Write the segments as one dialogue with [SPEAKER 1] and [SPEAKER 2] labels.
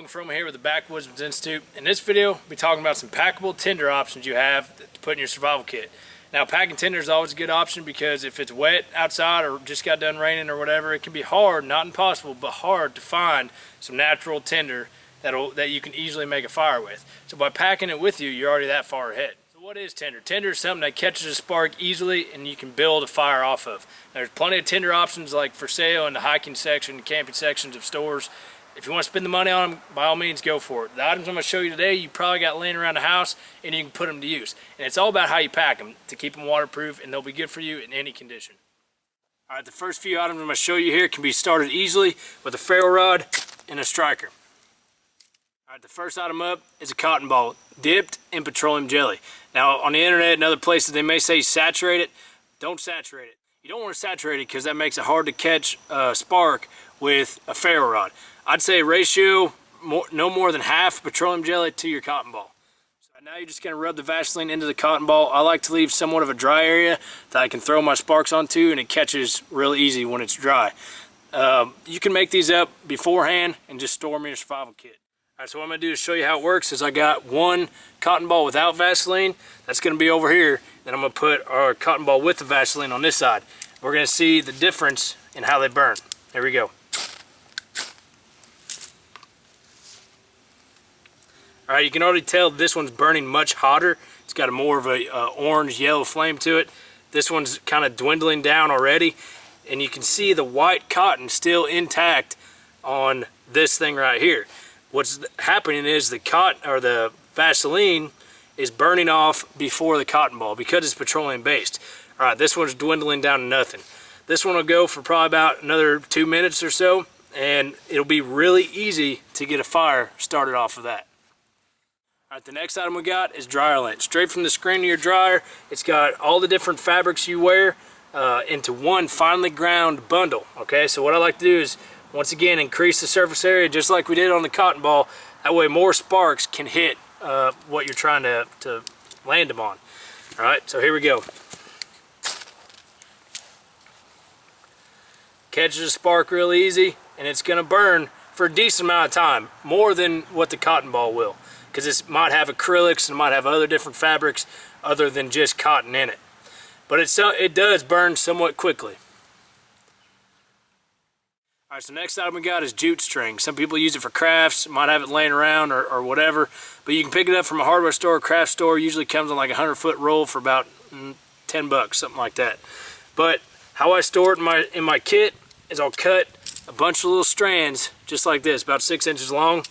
[SPEAKER 1] FROMME here with the Backwoodsman Institute. In this video, we'll be talking about some packable tinder options you have to put in your survival kit. Now, packing tinder is always a good option because if it's wet outside or just got done raining or whatever, it can be hard, not impossible, but hard to find some natural tinder that you can easily make a fire with. So by packing it with you, you're already that far ahead. So what is tinder? Tinder is something that catches a spark easily and you can build a fire off of. Now, there's plenty of tinder options like for sale in the hiking section, camping sections of stores. If you want to spend the money on them, by all means, go for it. The items I'm going to show you today, you probably got laying around the house, and you can put them to use. And it's all about how you pack them to keep them waterproof, and they'll be good for you in any condition. All right, the first few items I'm going to show you here can be started easily with a ferro rod and a striker. All right, the first item up is a cotton ball dipped in petroleum jelly. Now, on the internet and other places, they may say saturate it. Don't saturate it. You don't want to saturate it because that makes it hard to catch a spark with a ferro rod. I'd say ratio no more than half petroleum jelly to your cotton ball. So now you're just going to rub the Vaseline into the cotton ball. I like to leave somewhat of a dry area that I can throw my sparks onto, and it catches real easy when it's dry. You can make these up beforehand and just store them in your survival kit. All right, so what I'm going to do to show you how it works is I got one cotton ball without Vaseline. That's going to be over here. Then I'm going to put our cotton ball with the Vaseline on this side. We're going to see the difference in how they burn. Here we go. All right, you can already tell this one's burning much hotter. It's got a more of a orange-yellow flame to it. This one's kind of dwindling down already, and you can see the white cotton still intact on this thing right here. What's happening is the cotton or the Vaseline is burning off before the cotton ball because it's petroleum based. All right, this one's dwindling down to nothing. This one will go for probably about another 2 minutes or so, and it'll be really easy to get a fire started off of that. All right, the next item we got is dryer lint. Straight from the screen of your dryer, it's got all the different fabrics you wear into one finely ground bundle. Okay, so what I like to do is, once again, increase the surface area just like we did on the cotton ball. That way more sparks can hit what you're trying to land them on. All right, so here we go. Catches a spark real easy, and it's gonna burn for a decent amount of time, more than what the cotton ball will, because this might have acrylics and it might have other different fabrics other than just cotton in it. But it does burn somewhat quickly. All right, so next item we got is jute string. Some people use it for crafts, might have it laying around or whatever, but you can pick it up from a hardware store or craft store. Usually comes on like a 100-foot roll for about 10 bucks, something like that. But how I store it in my kit is I'll cut a bunch of little strands just like this, about 6 inches long,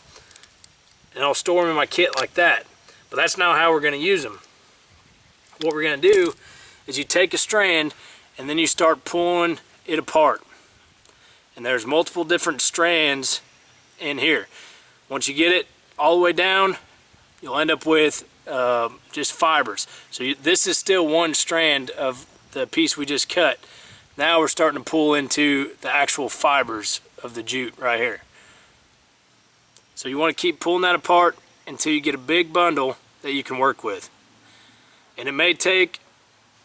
[SPEAKER 1] and I'll store them in my kit like that. But that's not how we're going to use them. What we're going to do is you take a strand and then you start pulling it apart. And there's multiple different strands in here. Once you get it all the way down, you'll end up with just fibers. So this is still one strand of the piece we just cut. Now we're starting to pull into the actual fibers of the jute right here. So you want to keep pulling that apart until you get a big bundle that you can work with. And it may take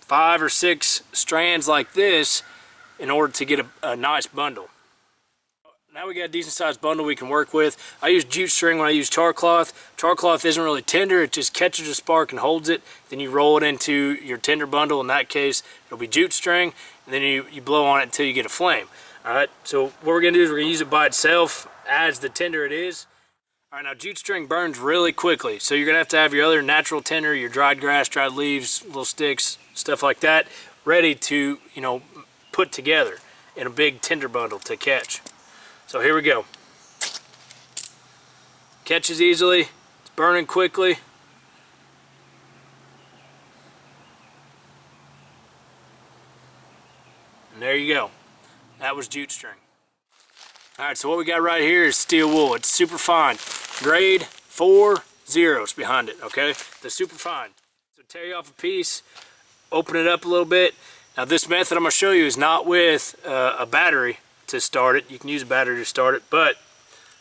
[SPEAKER 1] 5 or 6 strands like this in order to get a nice bundle. Now we got a decent sized bundle we can work with. I use jute string when I use char cloth. Char cloth isn't really tinder, it just catches a spark and holds it. Then you roll it into your tinder bundle. In that case, it'll be jute string, and then you blow on it until you get a flame. All right, so what we're gonna do is we're gonna use it by itself as the tinder it is. All right, now jute string burns really quickly, so you're gonna have your other natural tinder, your dried grass, dried leaves, little sticks, stuff like that, ready to, put together in a big tinder bundle to catch. So here we go. Catches easily, it's burning quickly. And there you go. That was jute string. Alright, so what we got right here is steel wool. It's super fine. Grade 4 zeros behind it, okay? The super fine. So tear you off a piece, open it up a little bit. Now this method I'm going to show you is not with a battery to start it. You can use a battery to start it, but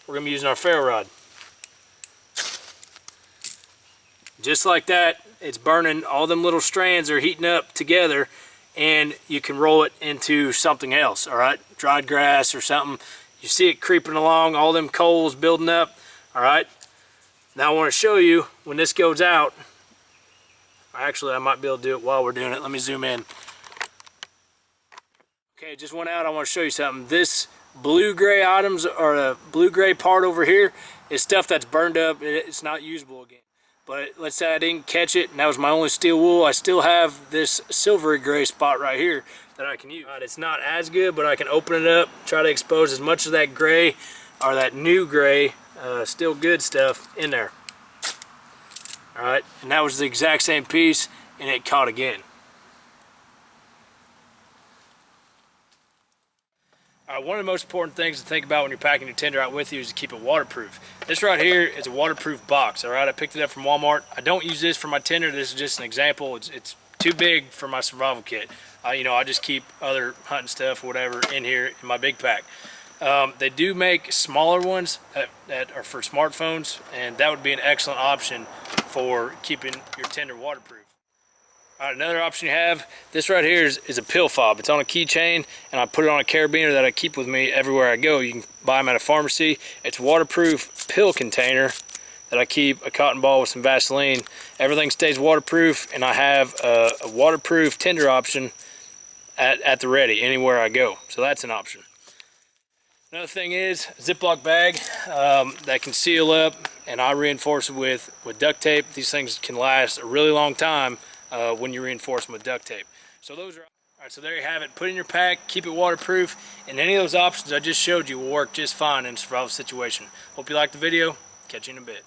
[SPEAKER 1] we're going to be using our ferro rod. Just like that, it's burning. All them little strands are heating up together, and you can roll it into something else, all right? Dried grass or something. You see it creeping along, all them coals building up. All right. Now I want to show you when this goes out. Actually, I might be able to do it while we're doing it. Let me zoom in. Okay, it just went out. I want to show you something. This blue-gray items, or the blue-gray part over here, is stuff that's burned up. It's not usable again. But let's say I didn't catch it, and that was my only steel wool. I still have this silvery gray spot right here that I can use. Right, it's not as good, but I can open it up, try to expose as much of that gray, or that new gray, still good stuff in there. Alright, and that was the exact same piece, and it caught again. Alright, one of the most important things to think about when you're packing your Tinder out with you is to keep it waterproof. This right here is a waterproof box. Alright, I picked it up from Walmart. I don't use this for my Tinder. This is just an example. It's too big for my survival kit. I just keep other hunting stuff, whatever, in here in my big pack. They do make smaller ones that are for smartphones, and that would be an excellent option for keeping your Tinder waterproof. Alright, another option you have, this right here is a pill fob. It's on a keychain, and I put it on a carabiner that I keep with me everywhere I go. You can buy them at a pharmacy. It's a waterproof pill container that I keep a cotton ball with some Vaseline. Everything stays waterproof, and I have a waterproof Tinder option at the ready anywhere I go. So that's an option. Another thing is a Ziploc bag that can seal up, and I reinforce it with duct tape. These things can last a really long time when you reinforce them with duct tape. So those are, all right, so there you have it. Put it in your pack, keep it waterproof, and any of those options I just showed you will work just fine in a survival situation. Hope you liked the video. Catch you in a bit.